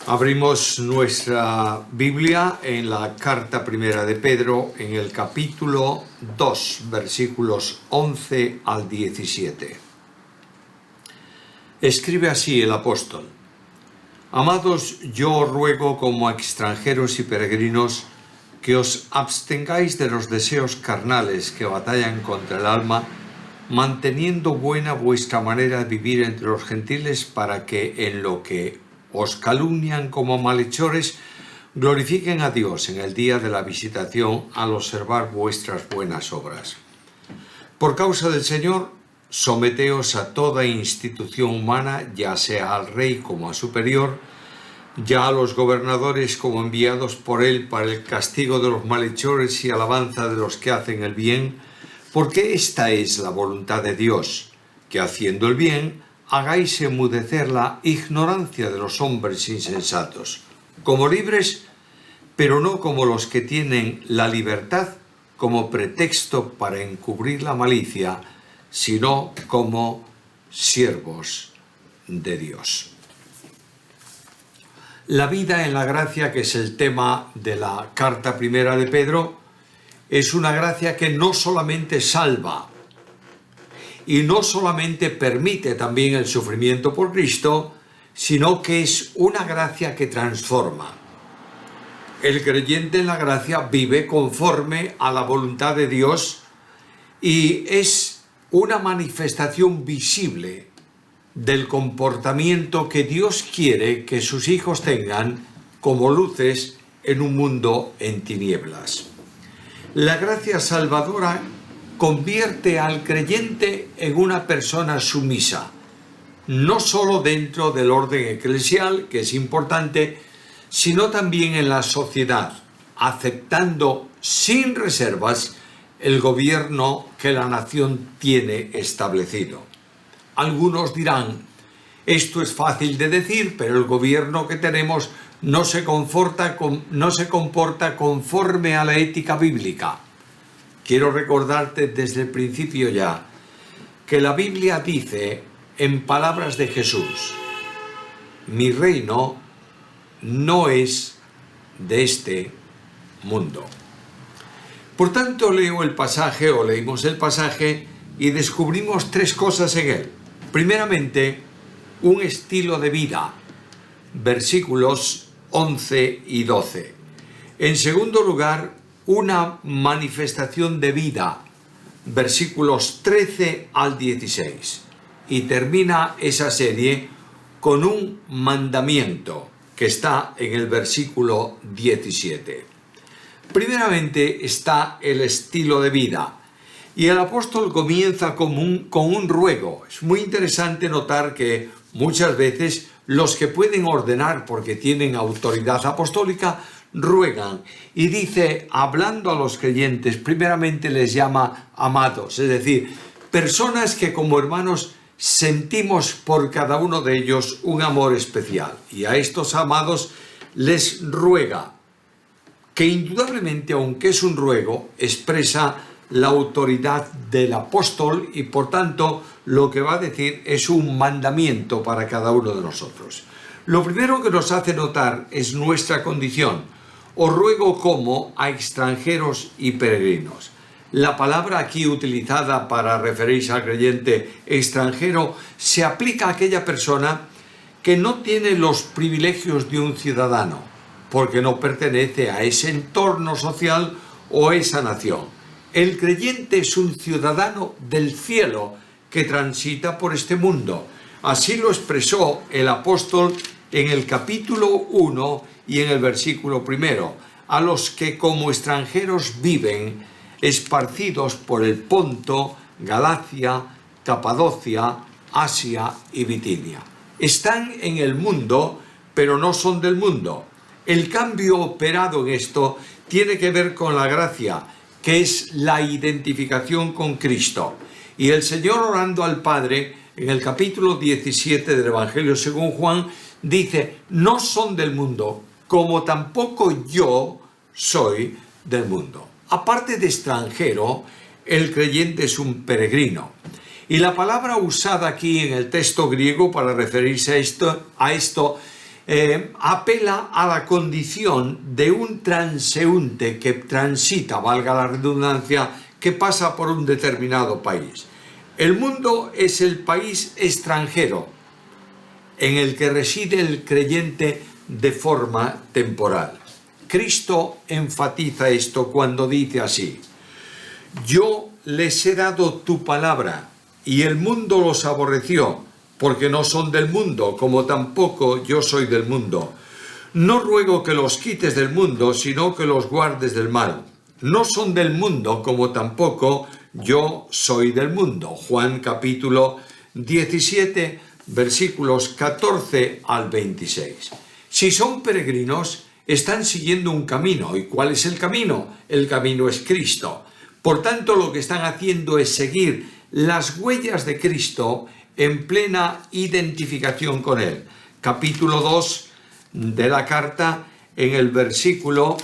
Abrimos nuestra Biblia en la carta primera de Pedro, en el capítulo 2, versículos 11 al 17. Escribe así el apóstol: Amados, yo os ruego como a extranjeros y peregrinos que os abstengáis de los deseos carnales que batallan contra el alma, manteniendo buena vuestra manera de vivir entre los gentiles, para que en lo que os calumnian como malhechores, glorifiquen a Dios en el día de la visitación al observar vuestras buenas obras. Por causa del Señor, someteos a toda institución humana, ya sea al rey como a superior, ya a los gobernadores como enviados por él para el castigo de los malhechores y alabanza de los que hacen el bien, porque esta es la voluntad de Dios, que haciendo el bien, hagáis enmudecer la ignorancia de los hombres insensatos, como libres, pero no como los que tienen la libertad como pretexto para encubrir la malicia, sino como siervos de Dios. La vida en la gracia, que es el tema de la carta primera de Pedro, es una gracia que no solamente salva y no solamente permite también el sufrimiento por Cristo, sino que es una gracia que transforma. El creyente en la gracia vive conforme a la voluntad de Dios y es una manifestación visible del comportamiento que Dios quiere que sus hijos tengan como luces en un mundo en tinieblas. La gracia salvadora convierte al creyente en una persona sumisa, no solo dentro del orden eclesial, que es importante, sino también en la sociedad, aceptando sin reservas el gobierno que la nación tiene establecido. Algunos dirán: esto es fácil de decir, pero el gobierno que tenemos no se comporta conforme a la ética bíblica. Quiero recordarte desde el principio ya que la Biblia dice, en palabras de Jesús: mi reino no es de este mundo. Por tanto, leímos el pasaje y descubrimos tres cosas en él. Primeramente, un estilo de vida, versículos 11 y 12. En segundo lugar, una manifestación de vida, versículos 13 al 16. Y termina esa serie con un mandamiento que está en el versículo 17. Primeramente está el estilo de vida. Y el apóstol comienza con un ruego. Es muy interesante notar que muchas veces los que pueden ordenar porque tienen autoridad apostólica ruegan, y dice, hablando a los creyentes, primeramente les llama amados, es decir, personas que como hermanos sentimos por cada uno de ellos un amor especial, y a estos amados les ruega, que indudablemente, aunque es un ruego, expresa la autoridad del apóstol y por tanto lo que va a decir es un mandamiento para cada uno de nosotros. Lo primero que nos hace notar es nuestra condición. Os ruego como a extranjeros y peregrinos. La palabra aquí utilizada para referirse al creyente extranjero se aplica a aquella persona que no tiene los privilegios de un ciudadano, porque no pertenece a ese entorno social o esa nación. El creyente es un ciudadano del cielo que transita por este mundo. Así lo expresó el apóstol en el capítulo 1 y en el versículo 1, a los que como extranjeros viven esparcidos por el Ponto, Galacia, Capadocia, Asia y Bitinia. Están en el mundo, pero no son del mundo. El cambio operado en esto tiene que ver con la gracia, que es la identificación con Cristo. Y el Señor, orando al Padre, en el capítulo 17 del Evangelio según Juan, dice: no son del mundo, como tampoco yo soy del mundo. Aparte de extranjero, el creyente es un peregrino. Y la palabra usada aquí en el texto griego para referirse a esto apela a la condición de un transeúnte que transita, valga la redundancia, que pasa por un determinado país. El mundo es el país extranjero en el que reside el creyente de forma temporal. Cristo enfatiza esto cuando dice así: yo les he dado tu palabra y el mundo los aborreció, porque no son del mundo, como tampoco yo soy del mundo. No ruego que los quites del mundo, sino que los guardes del mal. No son del mundo, como tampoco yo soy del mundo. Juan capítulo 17, versículos 14 al 26. Si son peregrinos, están siguiendo un camino. ¿Y cuál es el camino? El camino es Cristo. Por tanto, lo que están haciendo es seguir las huellas de Cristo en plena identificación con Él. Capítulo 2 de la carta, en el versículo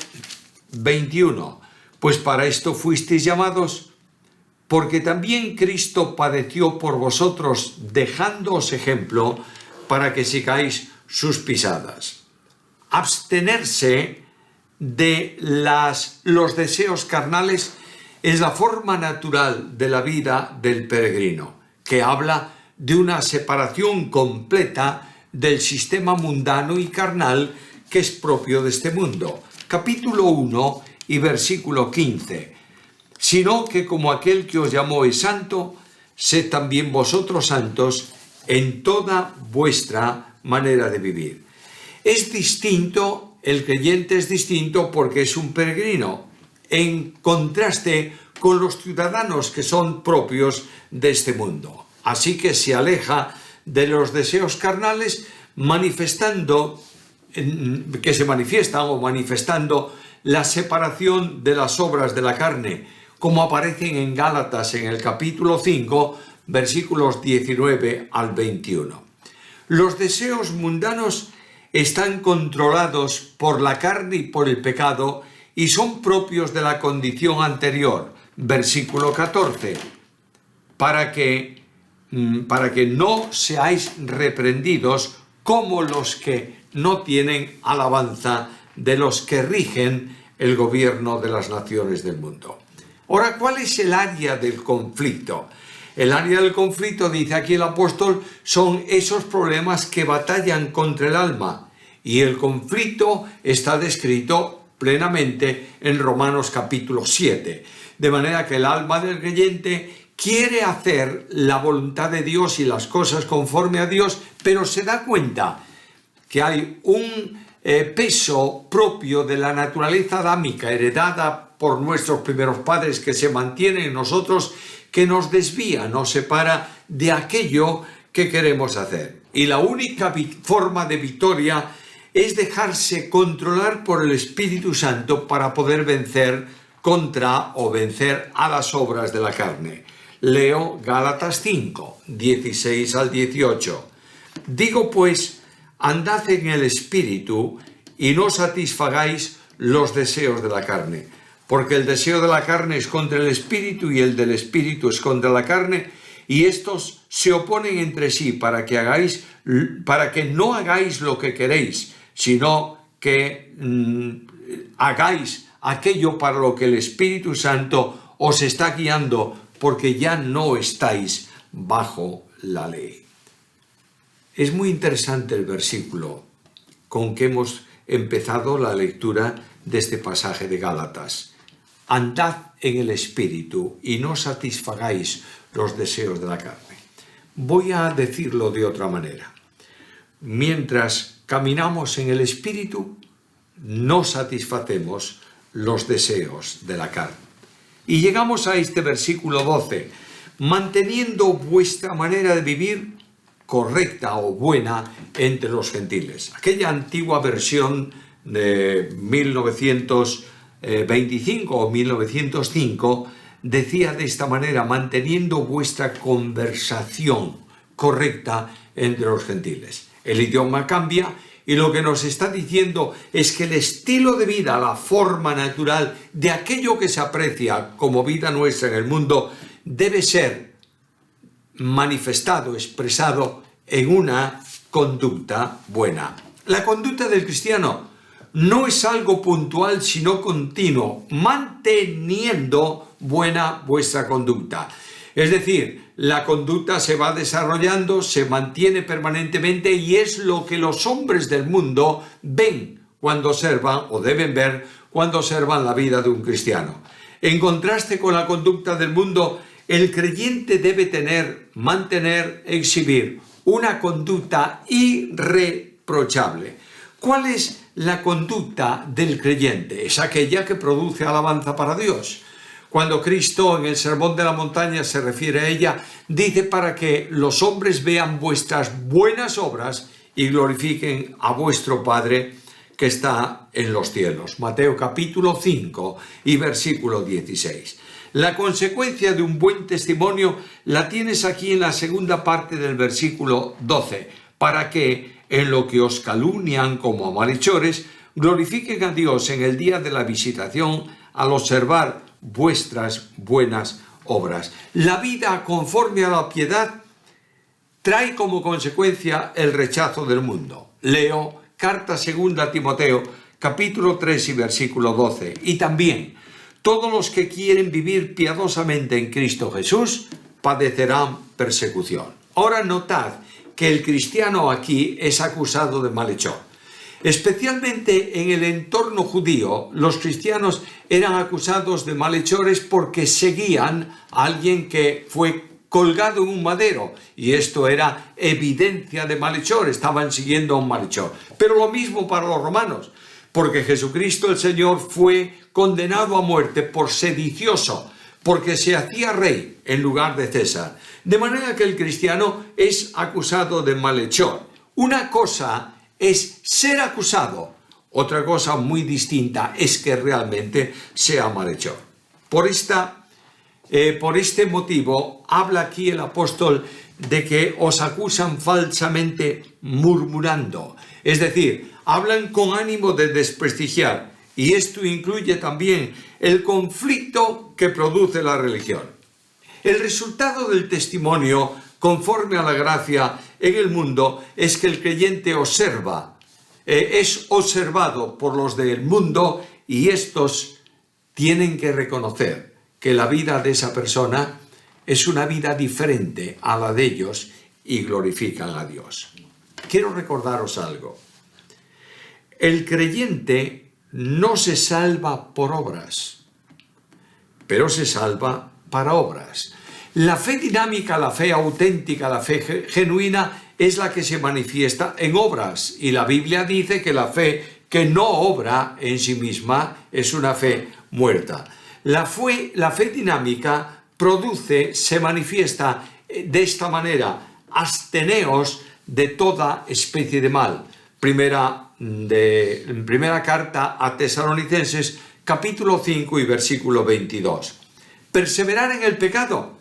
21. Pues para esto fuisteis llamados, porque también Cristo padeció por vosotros, dejándoos ejemplo para que sigáis sus pisadas. Abstenerse de los deseos carnales es la forma natural de la vida del peregrino, que habla de una separación completa del sistema mundano y carnal que es propio de este mundo. Capítulo 1 y versículo 15. Sino que como aquel que os llamó es santo, sed también vosotros santos en toda vuestra manera de vivir. Es distinto, el creyente es distinto porque es un peregrino, en contraste con los ciudadanos que son propios de este mundo. Así que se aleja de los deseos carnales, que se manifiestan o manifestando la separación de las obras de la carne, como aparecen en Gálatas en el capítulo 5, versículos 19 al 21. Los deseos mundanos están controlados por la carne y por el pecado y son propios de la condición anterior. Versículo 14. Para que no seáis reprendidos como los que no tienen alabanza de los que rigen el gobierno de las naciones del mundo. Ahora, ¿cuál es el área del conflicto? El área del conflicto, dice aquí el apóstol, son esos problemas que batallan contra el alma. Y el conflicto está descrito plenamente en Romanos capítulo 7. De manera que el alma del creyente quiere hacer la voluntad de Dios y las cosas conforme a Dios, pero se da cuenta que hay un peso propio de la naturaleza adámica heredada por nuestros primeros padres que se mantiene en nosotros, que nos desvía, nos separa de aquello que queremos hacer. Y la única forma de victoria es dejarse controlar por el Espíritu Santo para poder vencer a las obras de la carne. Leo Gálatas 5, 16 al 18. Digo pues, andad en el Espíritu y no satisfagáis los deseos de la carne, porque el deseo de la carne es contra el Espíritu y el del Espíritu es contra la carne, y estos se oponen entre sí para que no hagáis lo que queréis, sino que hagáis aquello para lo que el Espíritu Santo os está guiando, porque ya no estáis bajo la ley. Es muy interesante el versículo con que hemos empezado la lectura de este pasaje de Gálatas. Andad en el Espíritu y no satisfagáis los deseos de la carne. Voy a decirlo de otra manera. Mientras caminamos en el Espíritu, no satisfacemos los deseos de la carne. Y llegamos a este versículo 12. Manteniendo vuestra manera de vivir correcta o buena entre los gentiles. Aquella antigua versión de 1925 o 1905 decía de esta manera: manteniendo vuestra conversación correcta entre los gentiles. El idioma cambia y lo que nos está diciendo es que el estilo de vida, la forma natural de aquello que se aprecia como vida nuestra en el mundo, debe ser manifestado, expresado en una conducta buena. La conducta del cristiano no es algo puntual, sino continuo, manteniendo buena vuestra conducta. Es decir, la conducta se va desarrollando, se mantiene permanentemente y es lo que los hombres del mundo ven cuando observan, o deben ver cuando observan la vida de un cristiano. En contraste con la conducta del mundo, el creyente debe tener, mantener, exhibir una conducta irreprochable. ¿Cuál es la conducta del creyente? Es aquella que produce alabanza para Dios. Cuando Cristo en el Sermón de la Montaña se refiere a ella, dice para que los hombres vean vuestras buenas obras y glorifiquen a vuestro Padre que está en los cielos. Mateo capítulo 5 y versículo 16. La consecuencia de un buen testimonio la tienes aquí en la segunda parte del versículo 12, para que en lo que os calumnian como a malhechores, glorifiquen a Dios en el día de la visitación al observar vuestras buenas obras. La vida conforme a la piedad trae como consecuencia el rechazo del mundo. Leo carta segunda a Timoteo, capítulo 3 y versículo 12. Y también, todos los que quieren vivir piadosamente en Cristo Jesús padecerán persecución. Ahora notad que el cristiano aquí es acusado de malhechor. Especialmente en el entorno judío, los cristianos eran acusados de malhechores porque seguían a alguien que fue colgado en un madero, y esto era evidencia de malhechor, estaban siguiendo a un malhechor. Pero lo mismo para los romanos, porque Jesucristo el Señor fue condenado a muerte por sedicioso, porque se hacía rey en lugar de César. De manera que el cristiano es acusado de malhechor. Una cosa es ser acusado, otra cosa muy distinta es que realmente sea malhechor. Por este motivo habla aquí el apóstol de que os acusan falsamente murmurando, es decir, hablan con ánimo de desprestigiar, y esto incluye también el conflicto que produce la religión. El resultado del testimonio conforme a la gracia en el mundo es que el creyente es observado por los del mundo, y estos tienen que reconocer que la vida de esa persona es una vida diferente a la de ellos y glorifican a Dios. Quiero recordaros algo. El creyente no se salva por obras, pero se salva para obras. La fe dinámica, la fe auténtica, la fe genuina es la que se manifiesta en obras, y la Biblia dice que la fe que no obra en sí misma es una fe muerta. La fe dinámica se manifiesta de esta manera: absteneos de toda especie de mal. Primera carta a Tesalonicenses, capítulo 5 y versículo 22. Perseverar en el pecado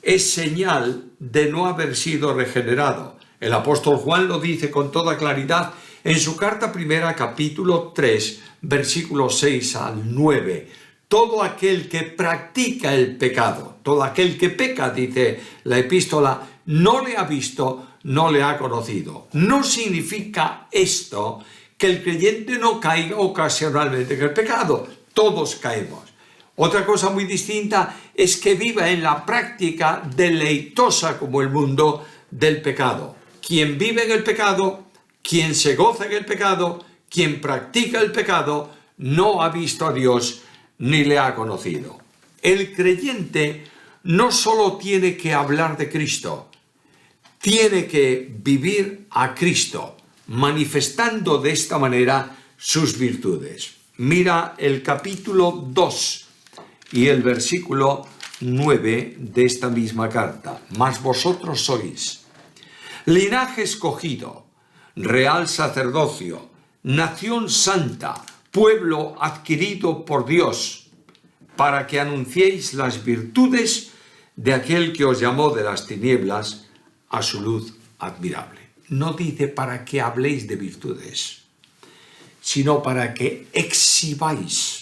es señal de no haber sido regenerado. El apóstol Juan lo dice con toda claridad en su carta primera, capítulo 3, versículos 6 al 9. Todo aquel que practica el pecado, todo aquel que peca, dice la epístola, no le ha visto, no le ha conocido. No significa esto que el creyente no caiga ocasionalmente en el pecado. Todos caemos. Otra cosa muy distinta es que viva en la práctica deleitosa como el mundo del pecado. Quien vive en el pecado, quien se goza en el pecado, quien practica el pecado, no ha visto a Dios ni le ha conocido. El creyente no solo tiene que hablar de Cristo, tiene que vivir a Cristo, manifestando de esta manera sus virtudes. Mira el capítulo 2 y el versículo 9 de esta misma carta. Mas vosotros sois linaje escogido, real sacerdocio, nación santa, pueblo adquirido por Dios, para que anunciéis las virtudes de aquel que os llamó de las tinieblas a su luz admirable. No dice para que habléis de virtudes, sino para que exhibáis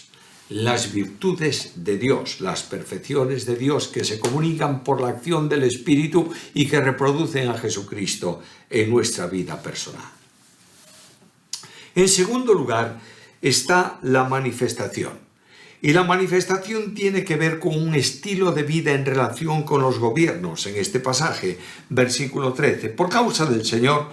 las virtudes de Dios, las perfecciones de Dios que se comunican por la acción del Espíritu y que reproducen a Jesucristo en nuestra vida personal. En segundo lugar está la manifestación. Y la manifestación tiene que ver con un estilo de vida en relación con los gobiernos. En este pasaje, versículo 13, por causa del Señor,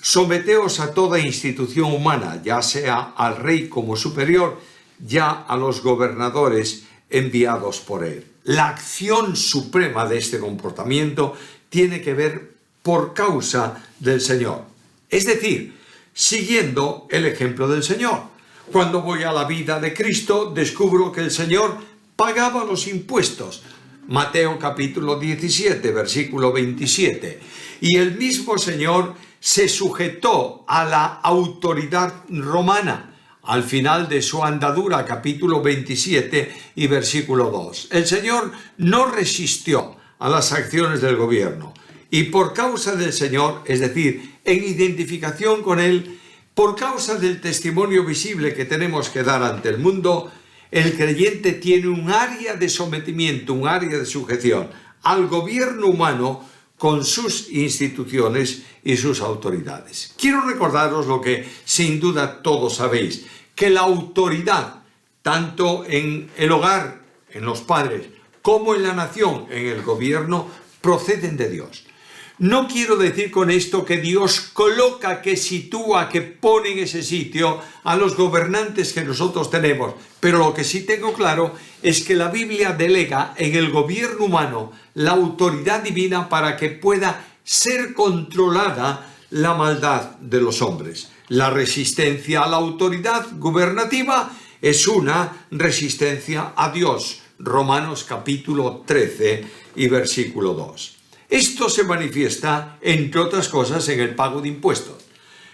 someteos a toda institución humana, ya sea al rey como superior, ya a los gobernadores enviados por él. La acción suprema de este comportamiento tiene que ver por causa del Señor. Es decir, siguiendo el ejemplo del Señor. Cuando voy a la vida de Cristo, descubro que el Señor pagaba los impuestos. Mateo capítulo 17, versículo 27. Y el mismo Señor se sujetó a la autoridad romana al final de su andadura, capítulo 27 y versículo 2. El Señor no resistió a las acciones del gobierno y por causa del Señor, es decir, en identificación con Él, por causa del testimonio visible que tenemos que dar ante el mundo, el creyente tiene un área de sometimiento, un área de sujeción al gobierno humano con sus instituciones y sus autoridades. Quiero recordaros lo que sin duda todos sabéis, que la autoridad, tanto en el hogar, en los padres, como en la nación, en el gobierno, proceden de Dios. No quiero decir con esto que Dios coloca, que sitúa, que pone en ese sitio a los gobernantes que nosotros tenemos, pero lo que sí tengo claro es que la Biblia delega en el gobierno humano la autoridad divina para que pueda ser controlada la maldad de los hombres. La resistencia a la autoridad gubernativa es una resistencia a Dios. Romanos capítulo 13 y versículo 2. Esto se manifiesta, entre otras cosas, en el pago de impuestos.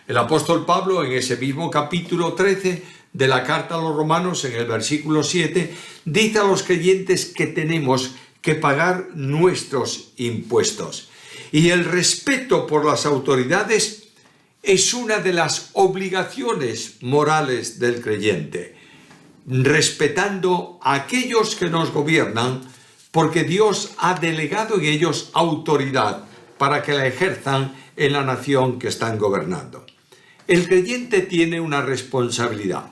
El apóstol Pablo, en ese mismo capítulo 13 de la carta a los romanos, en el versículo 7, dice a los creyentes que tenemos que pagar nuestros impuestos. Y el respeto por las autoridades es una de las obligaciones morales del creyente, respetando a aquellos que nos gobiernan, porque Dios ha delegado en ellos autoridad para que la ejerzan en la nación que están gobernando. El creyente tiene una responsabilidad: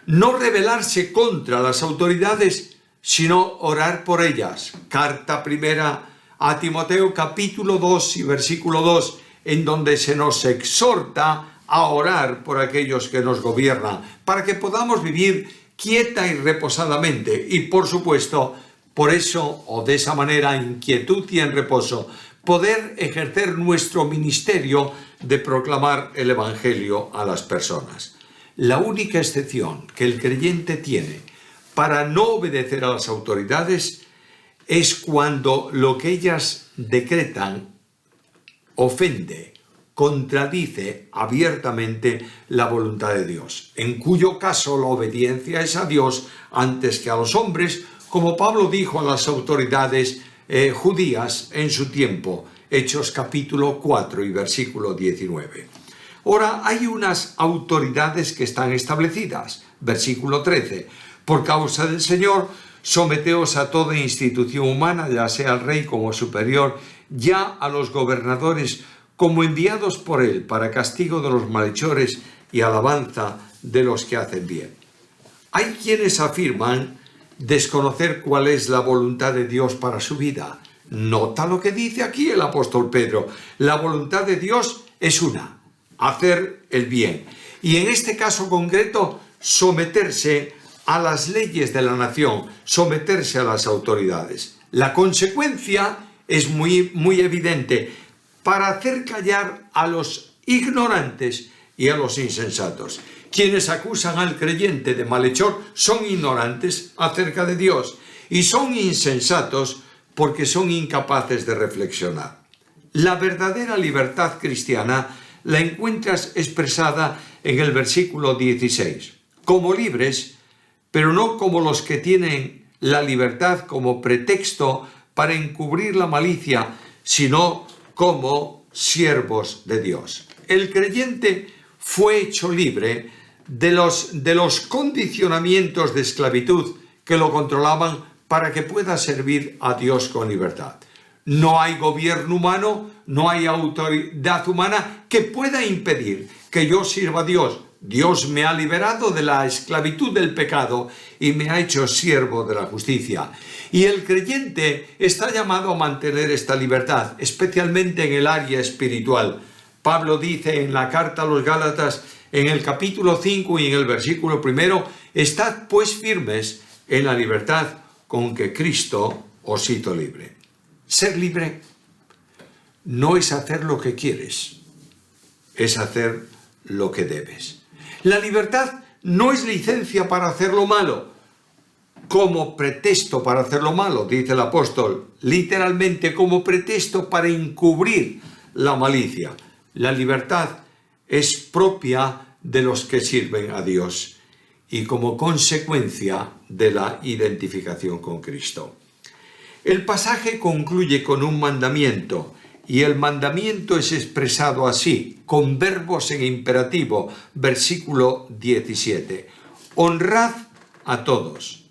no rebelarse contra las autoridades, sino orar por ellas. Carta primera a Timoteo capítulo 2 y versículo 2, en donde se nos exhorta a orar por aquellos que nos gobiernan, para que podamos vivir quieta y reposadamente, y por supuesto, por eso, o de esa manera, en quietud y en reposo, poder ejercer nuestro ministerio de proclamar el Evangelio a las personas. La única excepción que el creyente tiene para no obedecer a las autoridades es cuando lo que ellas decretan ofende, contradice abiertamente la voluntad de Dios, en cuyo caso la obediencia es a Dios antes que a los hombres, como Pablo dijo a las autoridades judías en su tiempo, Hechos capítulo 4 y versículo 19. Ahora, hay unas autoridades que están establecidas, versículo 13, por causa del Señor, someteos a toda institución humana, ya sea al rey como superior, ya a los gobernadores como enviados por él para castigo de los malhechores y alabanza de los que hacen bien. Hay quienes afirman desconocer cuál es la voluntad de Dios para su vida. Nota lo que dice aquí el apóstol Pedro. La voluntad de Dios es una: hacer el bien. Y en este caso concreto, someterse a las leyes de la nación, someterse a las autoridades. La consecuencia es muy evidente: para hacer callar a los ignorantes y a los insensatos. Quienes acusan al creyente de malhechor son ignorantes acerca de Dios y son insensatos porque son incapaces de reflexionar. La verdadera libertad cristiana la encuentras expresada en el versículo 16. Como libres, pero no como los que tienen la libertad como pretexto para encubrir la malicia, sino como siervos de Dios. El creyente fue hecho libre de los condicionamientos de esclavitud que lo controlaban para que pueda servir a Dios con libertad. No hay gobierno humano, no hay autoridad humana que pueda impedir que yo sirva a Dios. Dios me ha liberado de la esclavitud del pecado y me ha hecho siervo de la justicia. Y el creyente está llamado a mantener esta libertad, especialmente en el área espiritual. Pablo dice en la carta a los Gálatas, en el capítulo 5 y en el versículo 1, estad pues firmes en la libertad con que Cristo os hizo libre. Ser libre no es hacer lo que quieres, es hacer lo que debes. La libertad no es licencia para hacer lo malo, como pretexto para hacer lo malo, dice el apóstol, literalmente como pretexto para encubrir la malicia. La libertad es propia de los que sirven a Dios y como consecuencia de la identificación con Cristo. El pasaje concluye con un mandamiento, y el mandamiento es expresado así, con verbos en imperativo, versículo 17. Honrad a todos,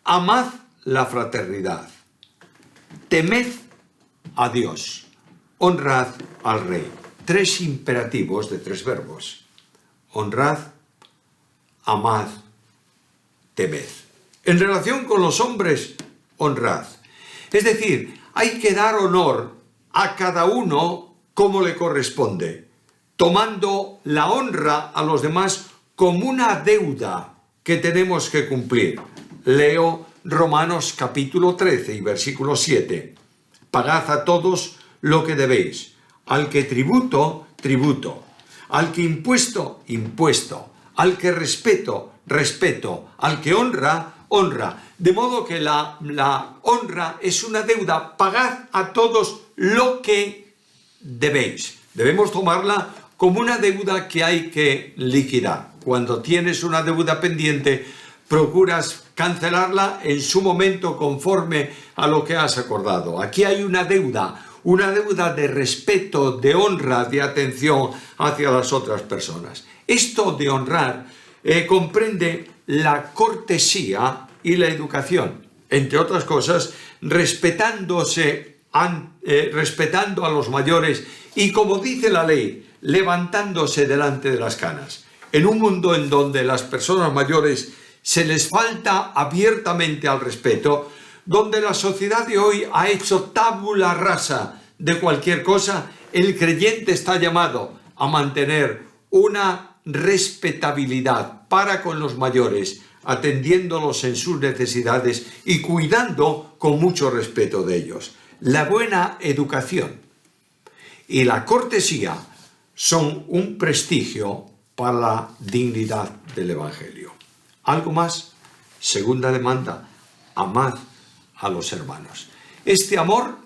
amad la fraternidad, temed a Dios, honrad al Rey. 3 imperativos de 3 verbos. Honrad, amad, temed. En relación con los hombres, honrad. Es decir, hay que dar honor a cada uno como le corresponde, tomando la honra a los demás como una deuda que tenemos que cumplir. Leo Romanos capítulo 13 y versículo 7. Pagad a todos lo que debéis. Al que tributo, tributo. Al que impuesto, impuesto. Al que respeto, respeto. Al que honra, honra. De modo que la honra es una deuda. Pagad a todos lo que debéis. Debemos tomarla como una deuda que hay que liquidar. Cuando tienes una deuda pendiente, procuras cancelarla en su momento conforme a lo que has acordado. Aquí hay una deuda de respeto, de honra, de atención hacia las otras personas. Esto de honrar comprende la cortesía y la educación, entre otras cosas, respetando a los mayores y, como dice la ley, levantándose delante de las canas. En un mundo en donde las personas mayores se les falta abiertamente al respeto, donde la sociedad de hoy ha hecho tabula rasa de cualquier cosa, el creyente está llamado a mantener una respetabilidad para con los mayores, atendiéndolos en sus necesidades y cuidando con mucho respeto de ellos. La buena educación y la cortesía son un prestigio para la dignidad del Evangelio. Algo más, segunda demanda, amad a los hermanos. Este amor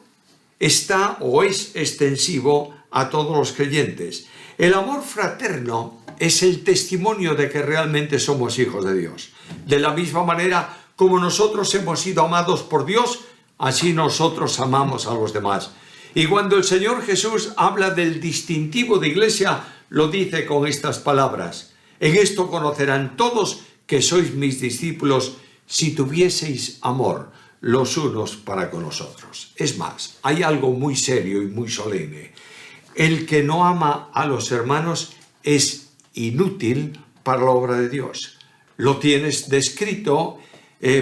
está o es extensivo a todos los creyentes. El amor fraterno es el testimonio de que realmente somos hijos de Dios. De la misma manera como nosotros hemos sido amados por Dios, así nosotros amamos a los demás. Y cuando el Señor Jesús habla del distintivo de iglesia, lo dice con estas palabras: en esto conocerán todos que sois mis discípulos si tuvieseis amor los unos para con los otros. Es más, hay algo muy serio y muy solemne. El que no ama a los hermanos es inútil para la obra de Dios. Lo tienes descrito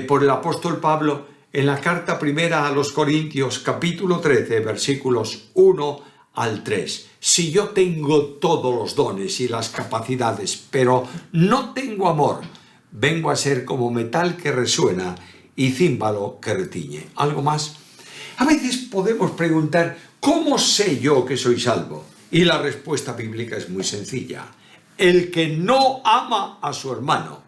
por el apóstol Pablo en la carta primera a los Corintios, capítulo 13, versículos 1 al 3. Si yo tengo todos los dones y las capacidades, pero no tengo amor, vengo a ser como metal que resuena y címbalo que retiñe. ¿Algo más? A veces podemos preguntar, ¿cómo sé yo que soy salvo? Y la respuesta bíblica es muy sencilla. El que no ama a su hermano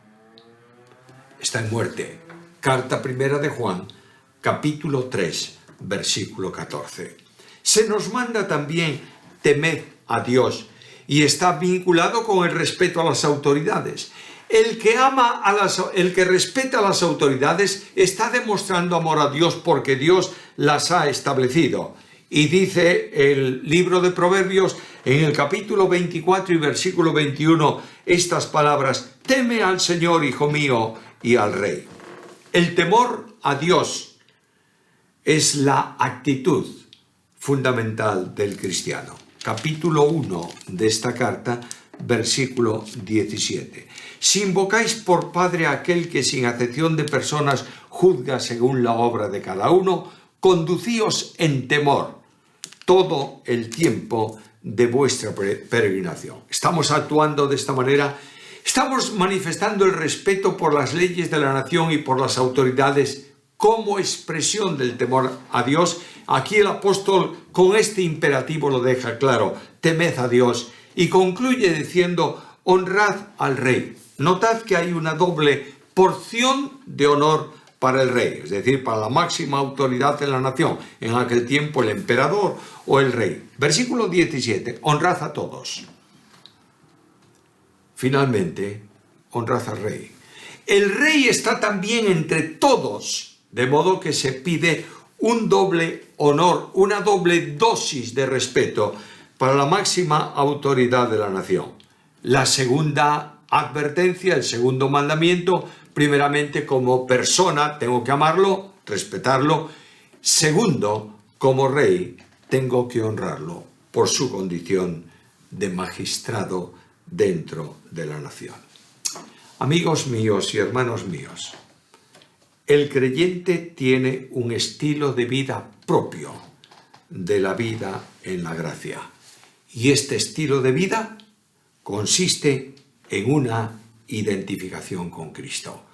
está en muerte. Carta primera de Juan, capítulo 3, versículo 14. Se nos manda también temed a Dios y está vinculado con el respeto a las autoridades. El que respeta a las autoridades está demostrando amor a Dios porque Dios las ha establecido. Y dice el libro de Proverbios en el capítulo 24 y versículo 21 estas palabras: teme al Señor, hijo mío, y al Rey. El temor a Dios es la actitud fundamental del cristiano. Capítulo 1 de esta carta, versículo 17. Si invocáis por Padre a aquel que sin acepción de personas juzga según la obra de cada uno, conducíos en temor todo el tiempo de vuestra peregrinación. Estamos actuando de esta manera, estamos manifestando el respeto por las leyes de la nación y por las autoridades como expresión del temor a Dios. Aquí el apóstol con este imperativo lo deja claro: temed a Dios, y concluye diciendo: honrad al rey. Notad que hay una doble porción de honor para el rey, es decir, para la máxima autoridad de la nación, en aquel tiempo el emperador o el rey. Versículo 17, honrad a todos. Finalmente, honrad al rey. El rey está también entre todos, de modo que se pide un doble honor, una doble dosis de respeto para la máxima autoridad de la nación. La segunda advertencia, el segundo mandamiento, primeramente como persona tengo que amarlo, respetarlo. Segundo, como rey tengo que honrarlo por su condición de magistrado dentro de la nación. Amigos míos y hermanos míos, el creyente tiene un estilo de vida propio de la vida en la gracia. Y este estilo de vida consiste en una identificación con Cristo.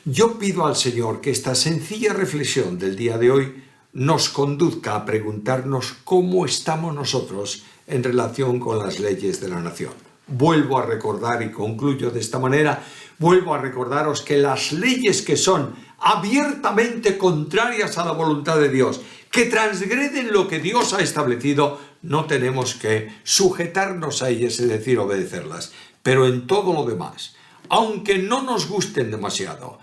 Yo pido al Señor que esta sencilla reflexión del día de hoy nos conduzca a preguntarnos cómo estamos nosotros en relación con las leyes de la nación. Vuelvo a recordar, y concluyo de esta manera, vuelvo a recordaros que las leyes que son abiertamente contrarias a la voluntad de Dios, que transgreden lo que Dios ha establecido, no tenemos que sujetarnos a ellas, es decir, obedecerlas. Pero en todo lo demás, aunque no nos gusten demasiado,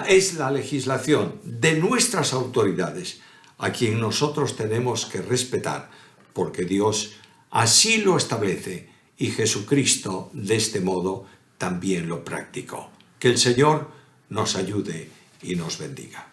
es la legislación de nuestras autoridades a quien nosotros tenemos que respetar, porque Dios así lo establece y Jesucristo de este modo también lo practicó. Que el Señor nos ayude y nos bendiga.